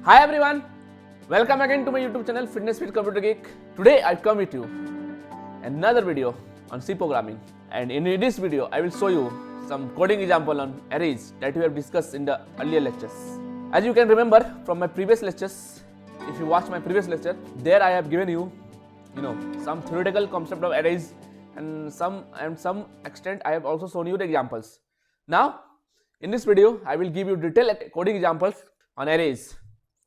Hi everyone, welcome again to my YouTube channel Fitness with Computer Geek. Today I come with you another video on C programming, and in this video I will show you some coding example on arrays that we have discussed in the earlier lectures. As you can remember from my previous lectures, if you watch my previous lecture, there I have given you some theoretical concept of arrays, and some extent I have also shown you the examples. Now in this video I will give you detailed coding examples on arrays.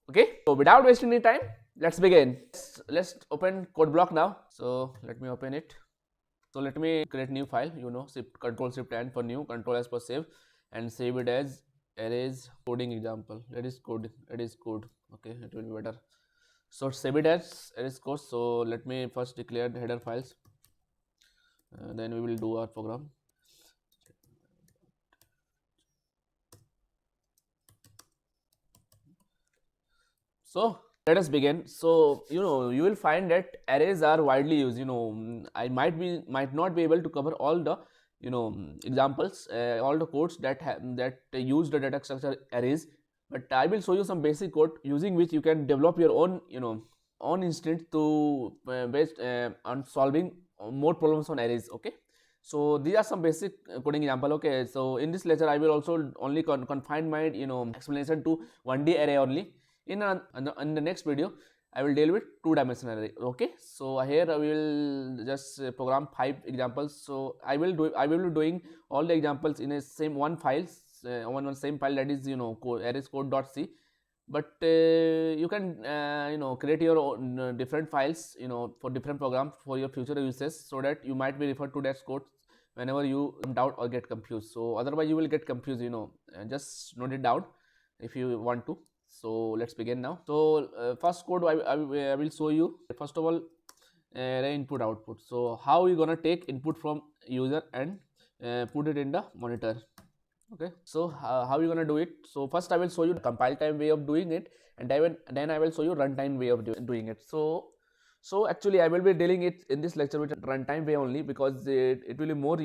Okay, so without wasting any time, let's begin. Let's open code block now. So let me open it. So let me create new file, Control Shift N for new, Control S for save, and save it as arrays coding example. That is code. Okay, it will be better. So save it as arrays code. So let me first declare the header files. Then we will do our program. So let us begin. So you will find that arrays are widely used. I might not be able to cover all the examples, all the codes that use the data structure arrays, but I will show you some basic code using which you can develop your own own instance to based on solving more problems on arrays. Okay, so these are some basic coding example. Okay, so in this lecture I will also only confine my explanation to 1D array only. In the next video I will deal with two-dimensional array. Okay, so here I will just program 5 examples. So I will be doing all the examples in a same one same file, that is arrays code.c. But you can create your own different files for different programs for your future uses, so that you might be referred to that code whenever you doubt or get confused. So otherwise you will get confused, just note it down if you want to. So let's begin now. So first code I will show you. First of all, array input output. So how you gonna take input from user and put it in the monitor. Okay, so how you gonna do it? So first I will show you the compile time way of doing it, and then I will show you runtime way of doing it. So actually I will be dealing it in this lecture with runtime way only, because it will be more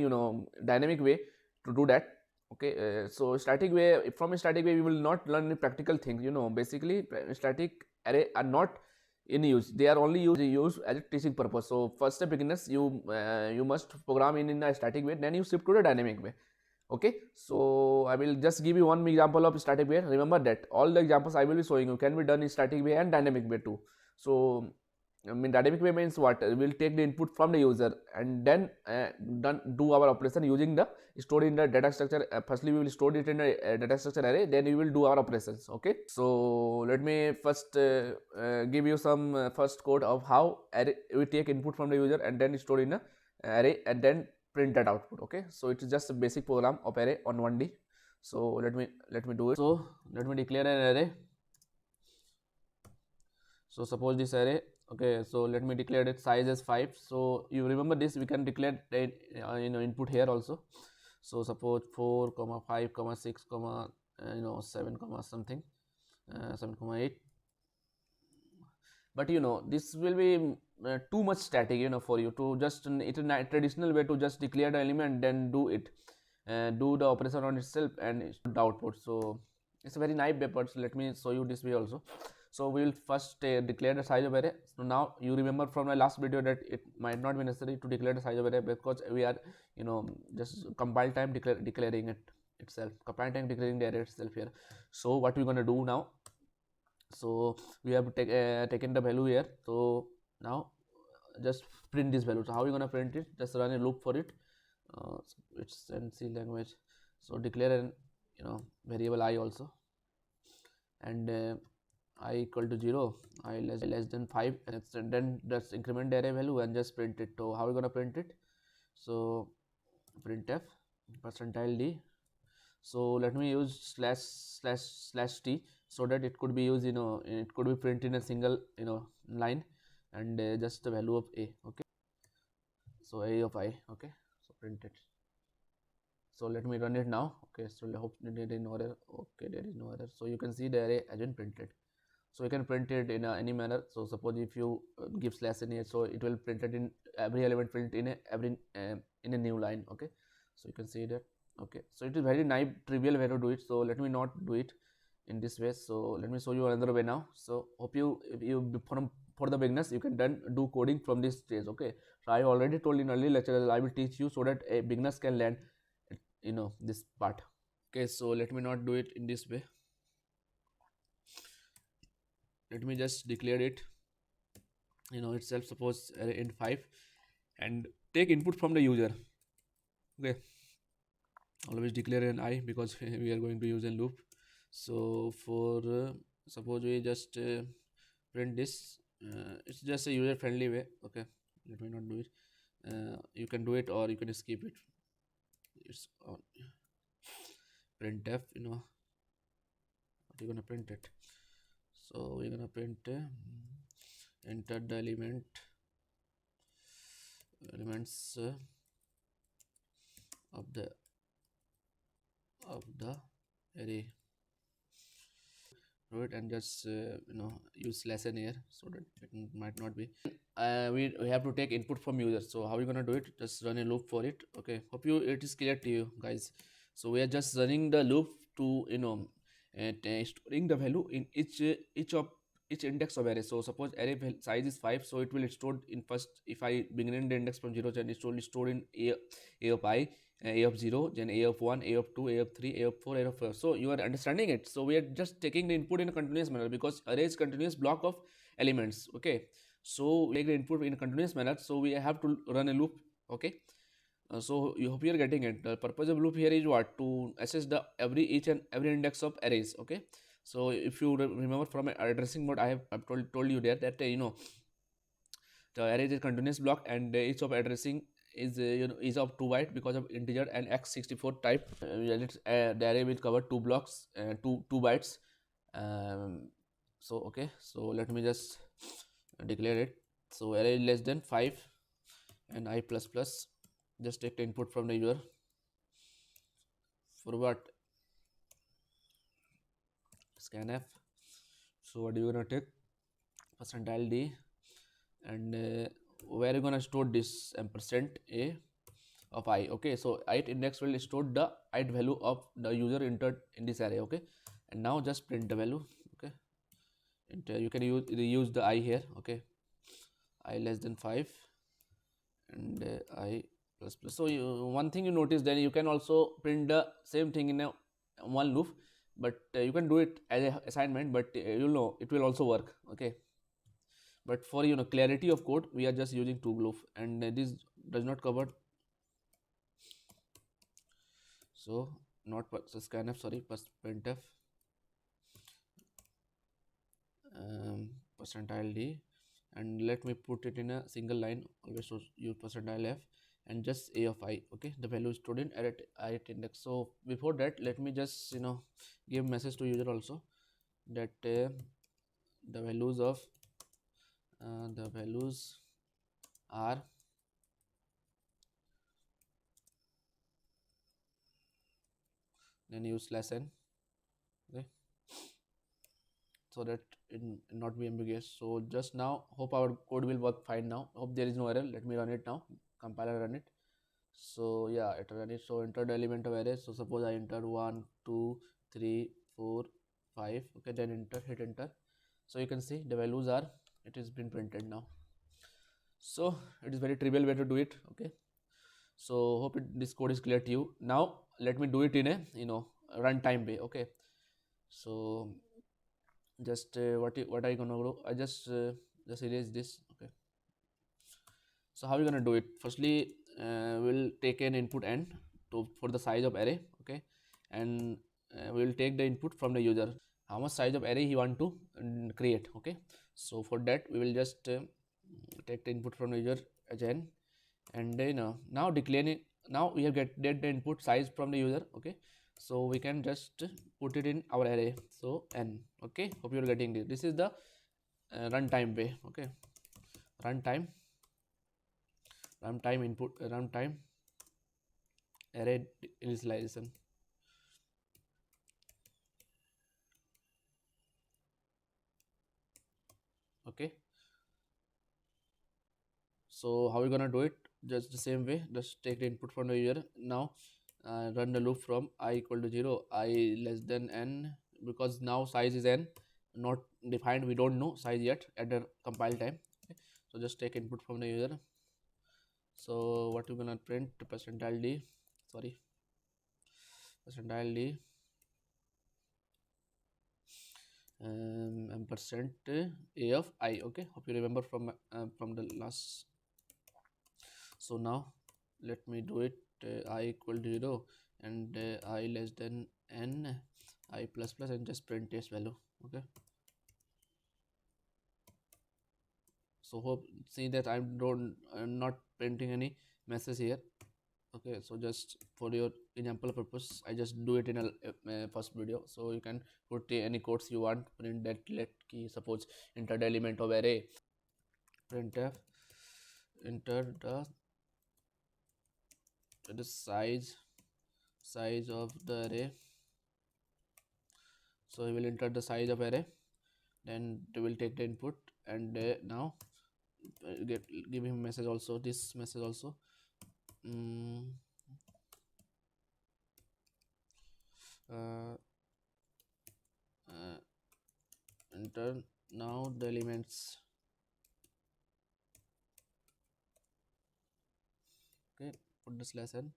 dynamic way to do that. Okay, so static way, from a static way we will not learn any practical things. Basically static array are not in use, they are only used as a teaching purpose. So first a beginners, you must program in a static way, then you shift to the dynamic way. Okay, so I will just give you one example of static way. Remember that all the examples I will be showing you can be done in static way and dynamic way too. So dynamic way means what? We will take the input from the user and then do our operation using the stored in the data structure. Firstly we will store it in a data structure array, then we will do our operations. Okay, so let me first give you some first code of how we take input from the user and then store in a array and then print that output. Okay, so it is just a basic program of array on 1D. So let me do it. So let me declare an array. So suppose this array, okay, so let me declare its size as 5. So you remember this, we can declare input here also. So suppose 4 comma 5 comma 6 comma 7 comma something 7 comma 8. But this will be too much static for you to just it in a traditional way to just declare the element, then do the operation on itself and the output. So it's a very nice way, but let me show you this way also. So we will first declare the size of array. So now you remember from my last video that it might not be necessary to declare the size of array, because we are just compile time declaring it itself, compile time declaring the array itself here. So what we're going to do now, so we have taken the value here. So now just print this value. So how are you going to print it? Just run a loop for it. It's in C language. So declare an variable I also, and I equal to 0, I less than 5, and then just increment the array value and just print it. So how are we going to print it? So printf %d. So let me use /t so that it could be used it could be printed in a single line, and just the value of a. Okay, so a of I. Okay, so print it. So let me run it now. Okay, so I hope there is no error. Okay, there is no error. So you can see the array has been printed. So you can print it in any manner. So suppose if you give slash in here, so it will print it in every element print in a new line. Okay, so you can see that. Okay, so it is very nice trivial way to do it. So let me not do it. in this way. So let me show you another way now. So hope you for the beginners you can then do coding from this stage. Okay, so I already told in early lectures I will teach you so that a beginners can learn this part. Okay, so let me not do it in this way. Let me just declare it itself, suppose int 5, and take input from the user. Okay, always declare an I because we are going to use a loop. So for suppose we just print this, it's just a user friendly way. Okay, let me not do it. You can do it or you can skip it. It's on printf, what you're gonna print it. So we're gonna print enter the elements of the array. Do it and just use lesson here so that it might not be. We have to take input from user. So how are we gonna do it? Just run a loop for it. Okay, hope it is clear to you guys. So we are just running the loop to storing the value in each index of array. So suppose array size is 5, so it will stored in first. If I begin in the index from 0, then it's only stored in a of I, a of 0, then a of 1, a of 2, a of 3, a of 4, a of 4. So you are understanding it. So we are just taking the input in a continuous manner because array is continuous block of elements. Okay, so take the input in a continuous manner, so we have to run a loop. Okay, so you hope you are getting it. The purpose of loop here is what? To assess the each and every index of arrays. Okay, so if you remember from addressing what I have told you there, that the array is a continuous block and each of addressing is is of 2 byte because of integer and x64 type. The array will cover 2 blocks, 2 bytes. So okay, so let me just declare it. So array less than 5 and I plus plus. Just take the input from the user. For what? Scanf. So what are you gonna take? Percentile D, and where are you gonna store this ampersand a of I. Okay, so ith index will store the ith value of the user entered in this array. Okay, and now just print the value. Okay, and you can reuse the I here. Okay, I less than 5 and I plus plus. So one thing you notice, then you can also print the same thing in a one loop, but you can do it as a assignment, but you'll know it will also work. Okay, but for clarity of code, we are just using two loop, and this does not cover. So not so scanf, sorry, printf percentile D, and let me put it in a single line. Always use percentile f and just a of I. Okay, the value is stored in array index. So before that, let me just give message to user also that the values of the values are then use slash n. Okay, so that it not be ambiguous. So just now, hope our code will work fine now. Hope there is no error. Let me run it now. Compiler run it. So yeah, it run it. So enter the element of array. So suppose I enter 1, 2, 3, 4, 5. Okay, then enter, hit enter. So you can see the values are, it has been printed now. So it is very trivial way to do it. Okay, so hope this code is clear to you. Now let me do it in a runtime way. Okay, so just what are you gonna do? I just erase this. Okay, so how are you gonna do it? Firstly, we'll take an input n for the size of array. Okay, and we'll take the input from the user, how much size of array he want to create. Okay, so for that we will just take the input from the user as n, and now declare it. Now we have get the input size from the user. Okay, so we can just put it in our array, so n. Okay, hope you are getting this. This is the runtime way. Okay, runtime input, runtime array initialization. Okay, so how are we gonna do it? Just the same way, just take the input from the user. Now run the loop from I equal to 0, I less than n, because now size is n not defined, we don't know size yet at the compile time. Okay. So just take input from the user. So what you're gonna print, percentile d, sorry, percentile d, ampersand a of I. Okay, hope you remember from the last. So now let me do it, I equal to 0 and I less than n, I plus plus, and just print test value. Okay, so hope see that I'm not printing any message here. Okay, so just for your example purpose, I just do it in a first video. So you can put any codes you want, print that let key, suppose enter the element of array, printf enter the size of the array. So he will enter the size of array, then they will take the input, and now give him message also, this message also. Uh, enter now the elements. Okay, put the slash n.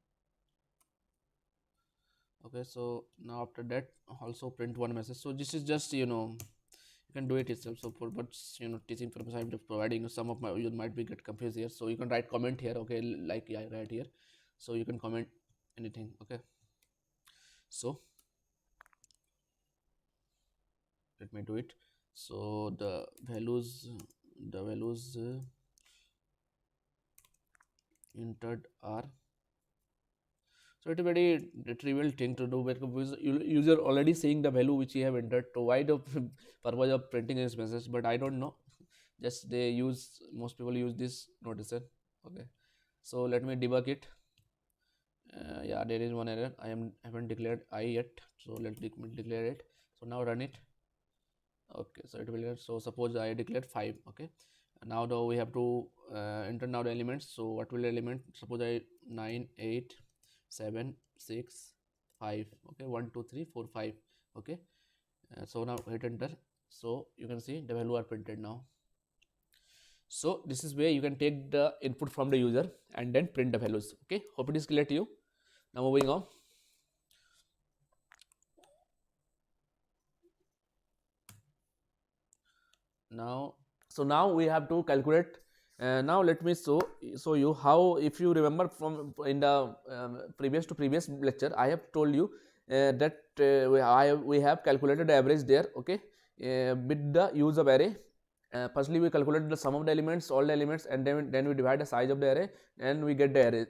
Okay, so now after that also print one message. So this is just, you can do it itself. So for but teaching purpose, I'm just providing some of my, you might be get confused here. So you can write comment here. Okay, like I write here, so you can comment anything. Okay, so let me do it. So the values entered are, so it's a very trivial thing to do, because user already seeing the value which you have entered. So why the purpose of printing this message? But I don't know. Just they use, most people use this notation. Okay, so let me debug it. Yeah, there is one error. I haven't declared I yet. So let's declare it. So now run it. Okay, so it will. So suppose I declared 5. Okay, now though we have to enter now the elements. So what will the element? Suppose I 9, 8, 7, 6, 5. Okay, 1, 2, 3, 4, 5. Okay, so now hit enter. So you can see the value are printed now. So this is where you can take the input from the user and then print the values. Okay, hope it is clear to you. Now moving on. Now, so now we have to calculate. Now let me show you how, if you remember from in the previous lecture, I have told you that we have calculated the average there. Okay, with the use of array. Firstly we calculate the sum of the elements, all the elements, and then we divide the size of the array, and we get the array,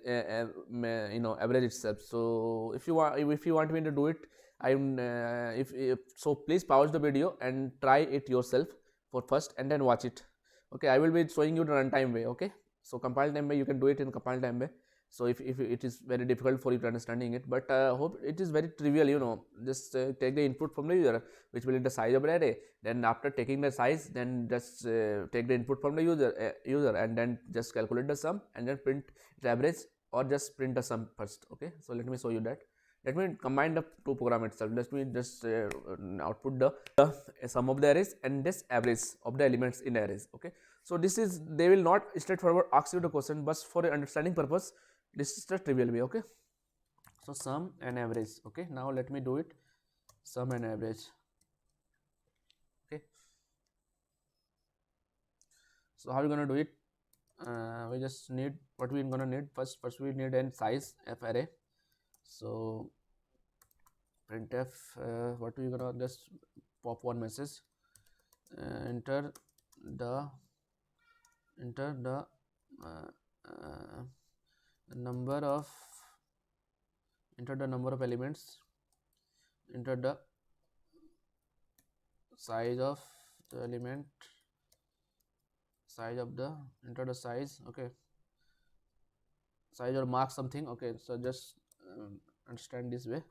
average itself. So if you want me to do it, if so, please pause the video and try it yourself for first, and then watch it. Okay, I will be showing you the runtime way. Okay, so compile time way, you can do it in compile time way. So if it is very difficult for you to understanding it, but hope it is very trivial. Just take the input from the user, which will be the size of the array. Then after taking the size, then just take the input from the user, and then just calculate the sum, and then print the average, or just print the sum first. Okay, so let me show you that. Let me combine the two program itself. Let me just output the sum of the arrays and this average of the elements in the arrays. Okay, so this is, they will not straightforward ask you the question, but for understanding purpose, this is the trivial way. Okay, so sum and average. Okay, now let me do it, sum and average. Okay, so how are you going to do it? We just need, what we're going to need first we need an size f array. So printf, what we gonna just pop one message, enter the number of elements, enter the size of the element, enter the size. Okay, size or mark something. Okay, so just understand this way,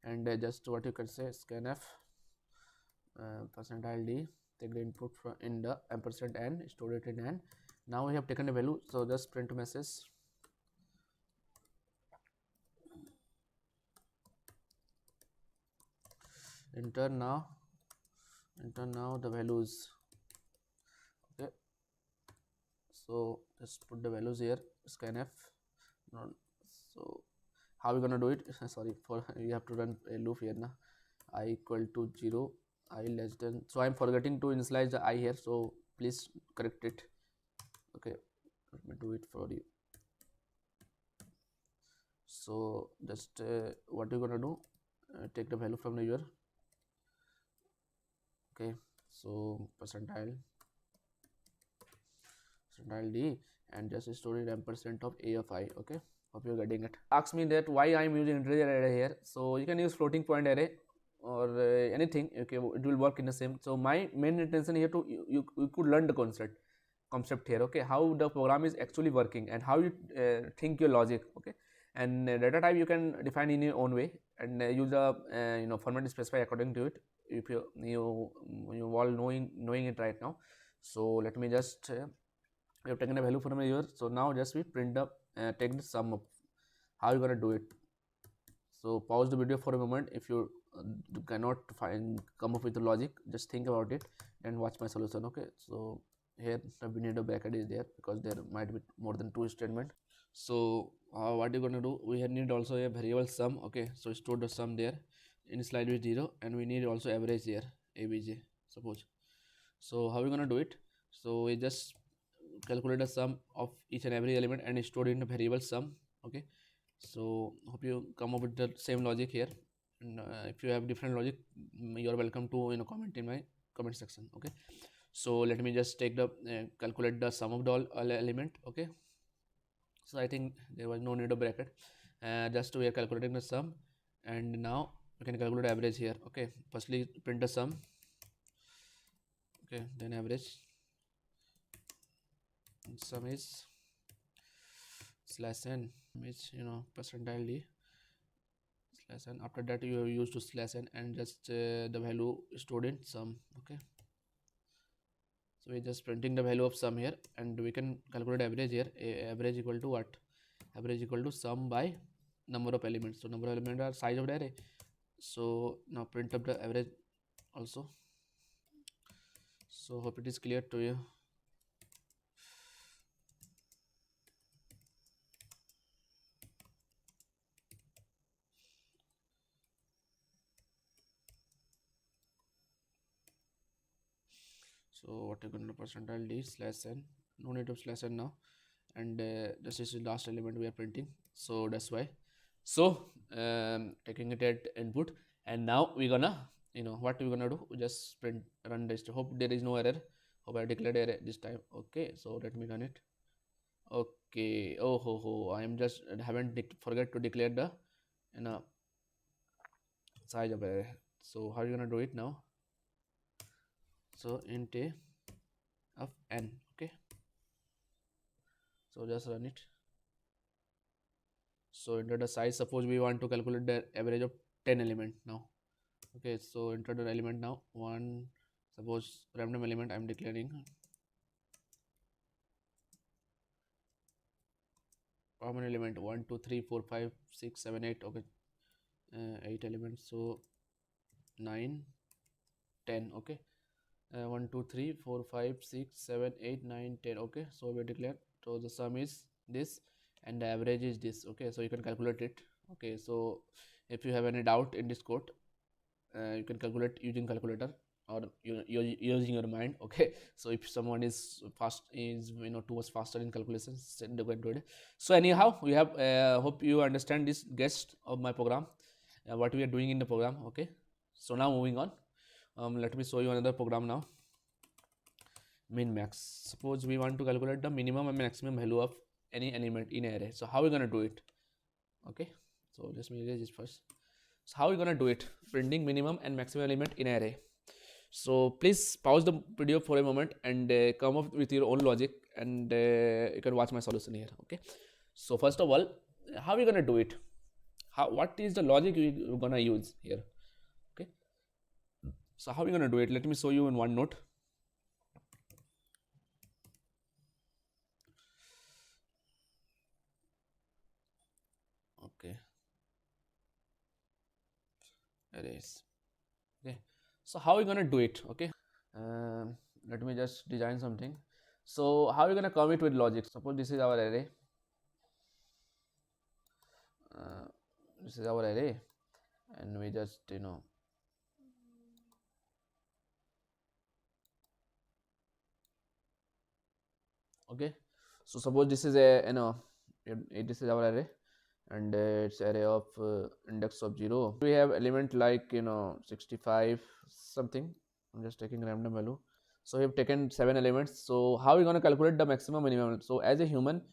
and just what you can say, scanf percentile d, take the input from in the ampersand n, store it in n. Now we have taken the value, so just print message. enter now the values. Okay, so just put the values here, scanf. No, so how we gonna do it? Sorry, for we have to run a loop here now. I equal to 0, I less than, so I'm forgetting to initialize the I here, so please correct it. Okay, let me do it for you. So just what you're gonna do, take the value from the user. Okay, so percentile d and just store it ampersand of a of I. Okay, hope you're getting it. Ask me that why I'm using integer array here. So you can use floating point array or anything. Okay, it will work in the same. So my main intention here to you could learn the concept here. Okay, how the program is actually working and how you think your logic. Okay, and data type you can define in your own way and use a format specify according to it if you all knowing it right now. So let me just we have taken a value from here, so now just we print up take the sum up. How you gonna do it? So pause the video for a moment. If you cannot come up with the logic, just think about it and watch my solution. Okay, so here we need a bracket is there because there might be more than 2 statement. So what you gonna do, we need also a variable sum. Okay, so store the sum there in slide with 0 and we need also average here, avg suppose. So how we gonna do it? So we just calculate the sum of each and every element and store it in a variable sum. Okay, so hope you come up with the same logic here, and if you have different logic, you are welcome to comment in my comment section. Okay, so let me just take the calculate the sum of the all element. Okay, so I think there was no need of bracket, just we are calculating the sum and now we can calculate average here. Okay, firstly print the sum. Okay, then average. Sum is slash n, which percentile d slash n. After that you have used to slash n and just the value stored in sum. Okay, so we're just printing the value of sum here and we can calculate average here. Average equal to what? Average equal to sum by number of elements. So number of elements are size of the array. So now print up the average also. So hope it is clear to you. So what you're going to percentile d slash n, no need of slash n now, and this is the last element we are printing, so that's why. So taking it at input and now we're gonna what we're gonna do, we just print run this. Hope there is no error. Hope I declared error this time. Okay, so let me run it. Okay, oh I am just haven't forget to declare the size of array. So how are you gonna do it now? So int a of n. Okay, so just run it. So enter the size. Suppose we want to calculate the average of 10 element now. Okay, so enter the element now. One, suppose random element I'm declaring. How many element? 1 2 3 4 5 6 7 8. Okay, 8 elements. So 9 10. Okay, 1 2 3 4 5 6 7 8 9 10. Okay, so we declare. So the sum is this and the average is this. Okay, so you can calculate it. Okay, so if you have any doubt in this code, you can calculate using calculator or you're using your mind. Okay, so if someone is too much faster in calculations, they can do it. So anyhow, we have hope you understand this guest of my program, what we are doing in the program. Okay, so now moving on, let me show you another program now. Min max. Suppose we want to calculate the minimum and maximum value of any element in array. So how are we going to do it? Okay, so let me erase this first. So how are we going to do it? Printing minimum and maximum element in array. So please pause the video for a moment and come up with your own logic and you can watch my solution here. Okay, so first of all, how are we going to do it? What is the logic we're going to use here? Okay, so how are we going to do it? Let me show you in OneNote. Okay, arrays. Okay, so how are we gonna do it? Okay, um, let me just design something. So how are we gonna commit with logic? Suppose this is our array. uh, this is our array, and we just okay, so suppose this is a this is our array, and it's array of index of 0. We have element like 65 something. I'm just taking random value. So we have taken 7 elements. So how are we going to calculate the maximum minimum? So as a human,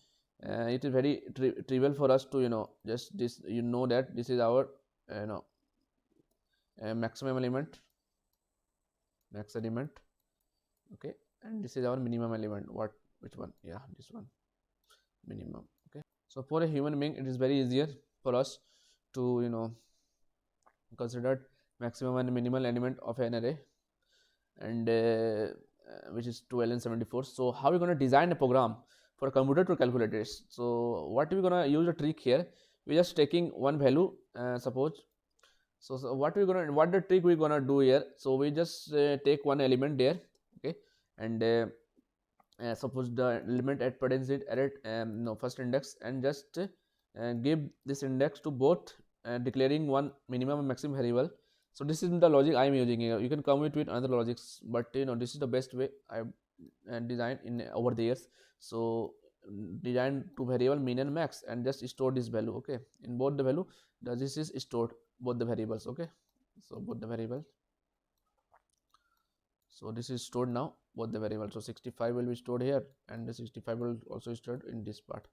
it is very trivial for us to just this, that this is our maximum element, max element. Okay, and this is our minimum element. Which one? Yeah, this one, minimum. Okay, so for a human being it is very easier for us to consider maximum and minimal element of an array, and which is 12 and 74. So how are we going to design a program for a computer to calculate this? So what we're going to use a trick here, we're just taking one value, suppose. So what the trick we're gonna do here? So we just take one element there, okay, and suppose the element at present is at no first index, and just give this index to both, declaring one minimum and maximum variable. So this is the logic I am using here. You can come with another logics, but this is the best way I designed in over the years. So design two variable min and max, and just store this value. Okay, in both the value, this is stored, both the variables. Okay, so both the variables. So this is stored now, both the variables. So 65 will be stored here, and the 65 will also stored in this part.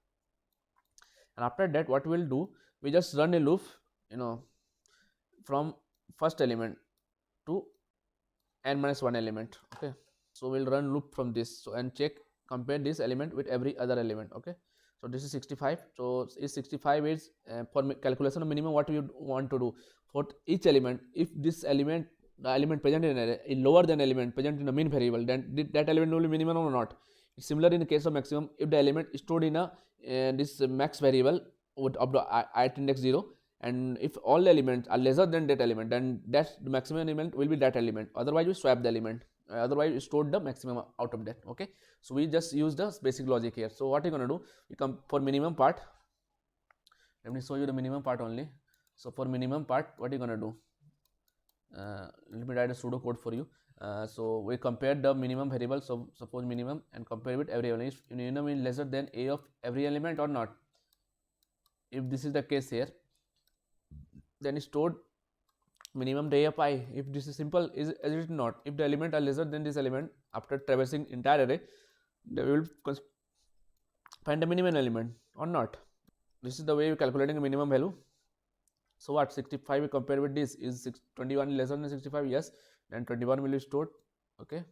And after that, what we'll do, we just run a loop, from first element to n minus 1 element. Okay, so we'll run loop from this, so and check, compare this element with every other element. Okay, so this is 65. So is 65 is for calculation of minimum, what we want to do for each element, if this element, the element present in an array is lower than element present in a mean variable, then that element will be minimum or not. It's similar in the case of maximum. If the element is stored in a this max variable of the ith index 0, and if all the elements are lesser than that element, then that's the maximum element will be that element. Otherwise we swap the element, otherwise we stored the maximum out of that. Okay, so we just use the basic logic here. So what you're going to do, you come for minimum part. Let me show you the minimum part only. So for minimum part, what are you going to do, let me write a pseudo code for you. So we compare the minimum variable. So suppose minimum, and compare with every element. If minimum is lesser than a of every element or not. If this is the case here, then stored minimum day of I. If this is simple, is it not? If the element are lesser than this element, after traversing entire array, they will find the minimum element or not. This is the way we calculating a minimum value. So what, 65 we compare with this, is 21 lesser than 65? Yes, then 21 will be stored. Okay,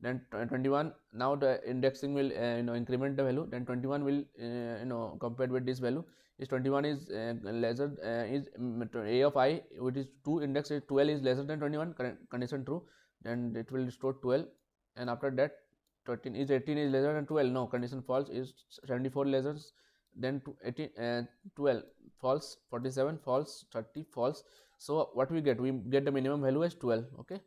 then 21, now the indexing will increment the value, then 21 will compared with this value, is 21 is lesser is a of I, which is 2, index is 12 is lesser than 21, condition true, then it will store 12. And after that 13 is 18 is lesser than 12, no, condition false, is 74 lesser then 18 12 false, 47 false, 30 false. So what we get the minimum value as 12. Okay,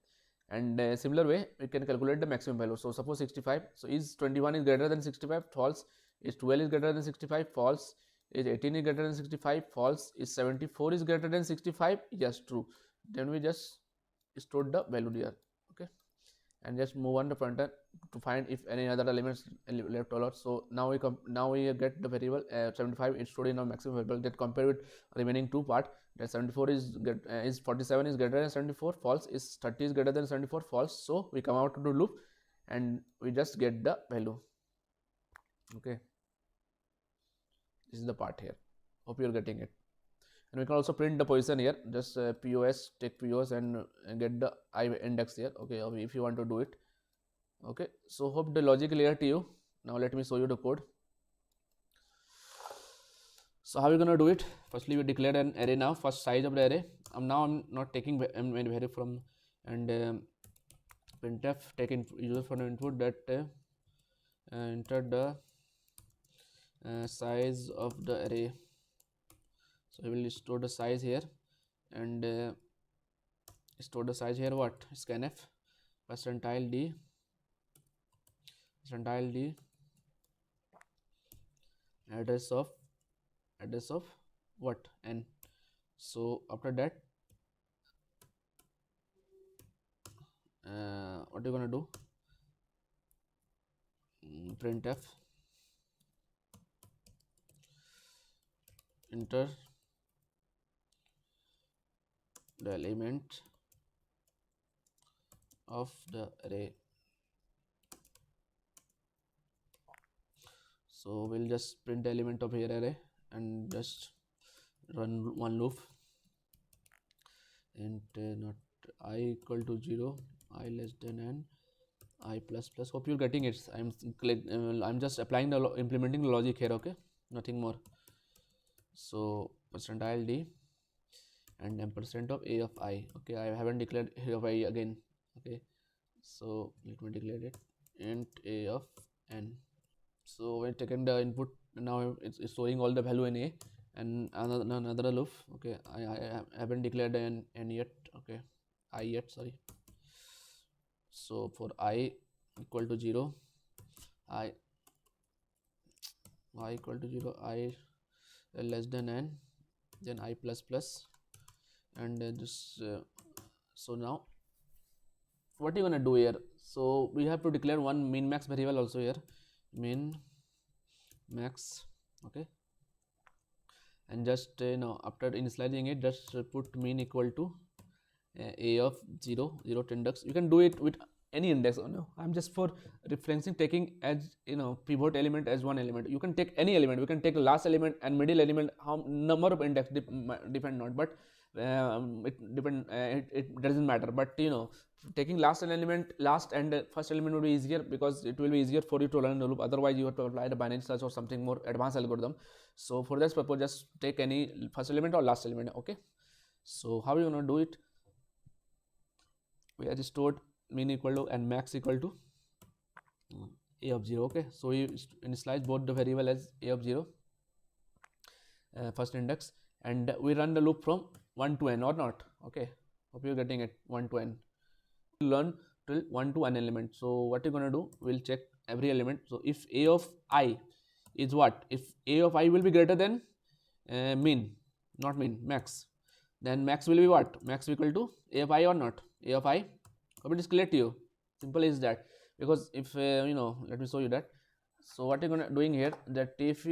and similar way we can calculate the maximum value. So suppose 65, so is 21 is greater than 65? False. Is 12 is greater than 65? False. Is 18 is greater than 65? False. Is 74 is greater than 65? Yes, true. Then we just stored the value here. Okay, and just move on the pointer to find if any other elements left or not. So now we get the variable 75 is stored in our maximum variable, that compare with remaining two part, that 74 is 47 is greater than 74? False. Is 30 is greater than 74? False. So we come out to the loop and we just get the value. Okay, this is the part here. Hope you're getting it. And we can also print the position here, just POS, take POS and get the I index here. Okay, if you want to do it. Okay, so hope the logic clear to you. Now let me show you the code. So how are we going to do it? Firstly, we declared an array now, first size of the array. Now I'm not taking any value from, and printf taking user from the input that enter the size of the array. So we will store the size here, and store the size here, what, scanf percentile d address of what, n. So after that what are you gonna do, printf enter the element of the array. So we'll just print the element of here array and just run one loop, and not I equal to 0, I less than n, I plus plus. Hope you're getting it. I'm just applying the implementing the logic here, okay, nothing more. So percentile d and ampersand of a of I. Okay, I haven't declared a of I again. Okay, so let me declare it, int a of n. So when taken the input, now it's storing all the value in a, and another loop. Okay, I haven't declared the n yet. Okay, I yet, sorry. So for I equal to 0, I equal to 0, I less than n, then I plus plus, and so now what are you gonna do here? So we have to declare one min max variable also here, min max. Okay, and just after initializing it, just put min equal to a of 0 index. You can do it with any index. I'm just for referencing, taking as pivot element as one element. You can take any element, we can take last element and middle element, how number of index depend not, but it doesn't matter. But taking last and first element would be easier, because it will be easier for you to learn the loop. Otherwise you have to apply the binary search or something more advanced algorithm. So for this purpose, just take any first element or last element. Okay, so how you gonna do it? We have stored min equal to and max equal to a of 0. Okay, so we initialize both the variable as a of 0, first index, and we run the loop from 1 to n or not. Okay, hope you're getting it. 1 to n, learn till 1 to n element. So what you're gonna do, we'll check every element. So if a of I is what, if a of I will be greater than min, not min, max, then max will be what, max equal to a of I or not, a of I. Hope it is clear to you. Simple is that, because if let me show you that. So what you're doing here, that if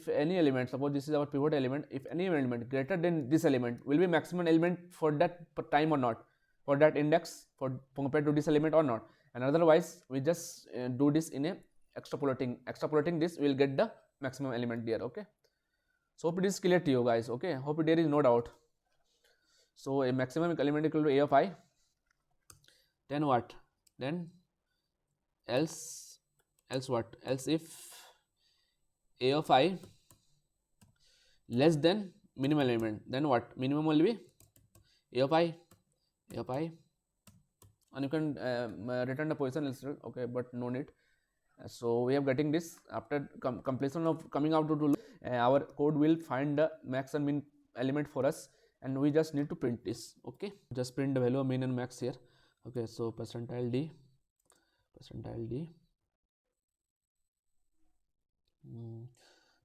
any element, suppose this is our pivot element, if any element greater than this element will be maximum element for that time or not, for that index, for compared to this element or not, and otherwise we just do this in a extrapolating this, we will get the maximum element there. Okay, so hope it is clear to you guys. Okay, hope there is no doubt. So a maximum element equal to a of I, then what, then else what, else if a of I less than minimum element, then what, minimum will be a of I, and you can return the position instead. Okay, but no need. So we are getting this after completion of coming out to our code will find the max and min element for us, and we just need to print this. Okay, just print the value of min and max here. Okay, so percentile d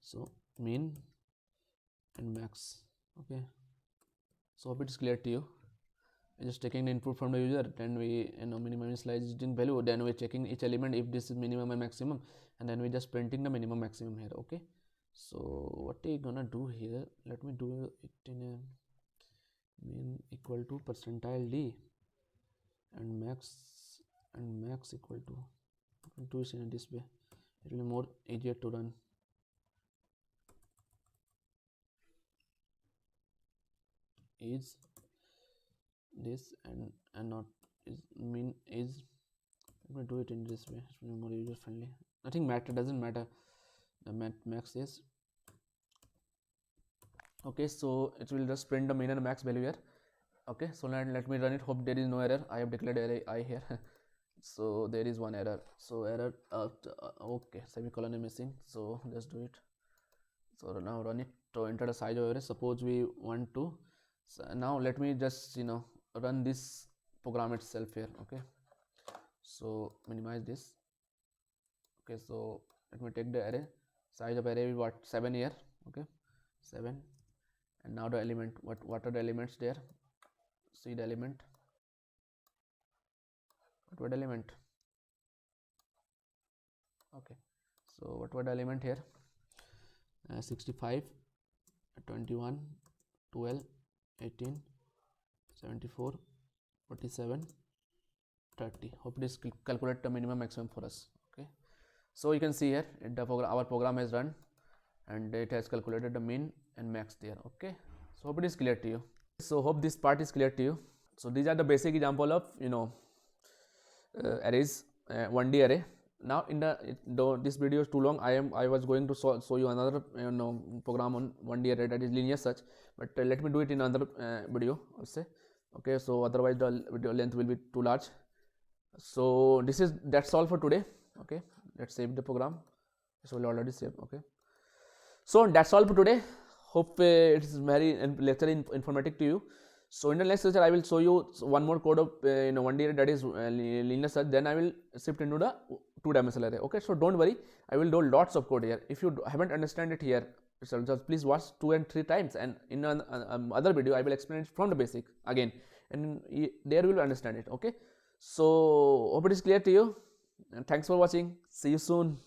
so min and max. Okay, so hope it is clear to you. Just taking the input from the user, then we minimum initializing value, then we're checking each element if this is minimum and maximum, and then we just printing the minimum maximum here. Okay, so what are you gonna do here? Let me do it in a min equal to percentile d and max equal to, do it in this way, it will be more easier to run. Is this and not is min is, let me do it in this way, it will be more user friendly. Nothing matter, doesn't matter, the max is. Okay, so it will just print the min and max value here. Okay, so let me run it. Hope there is no error. I have declared array I here. So there is one error. So error okay, semicolon is missing, so just do it. So now run it to enter the size of array. Suppose we want to, so now let me just run this program itself here. Okay, so minimize this. Okay, so let me take the array. Size of array is what, 7 here. Okay, 7. And now the element, what are the elements there? See the element. What element? Okay, so what were the element here? 65, 21, 12, 18, 74, 47, 30. Hope this calculate the minimum maximum for us. Okay, so you can see here the program, our program has run and it has calculated the min and max there. Okay, so hope it is clear to you. So hope this part is clear to you. So these are the basic example of arrays, 1D array. Now in though this video is too long, I was going to show you another program on 1D array, that is linear search, but let me do it in another video, I'll say. Okay, so otherwise the video length will be too large. So that's all for today. Okay, let's save the program. This will already save. Okay, so that's all for today. Hope it is very lecture informative to you. So in the next lecture I will show you one more code of 1D array, that is linear search. Then I will shift into the 2-dimensional array. Okay, so don't worry, I will do lots of code here. If you haven't understand it here, so just please watch 2 and 3 times, and in other video I will explain it from the basic again, and there you will understand it. Okay, so hope it is clear to you, and thanks for watching. See you soon.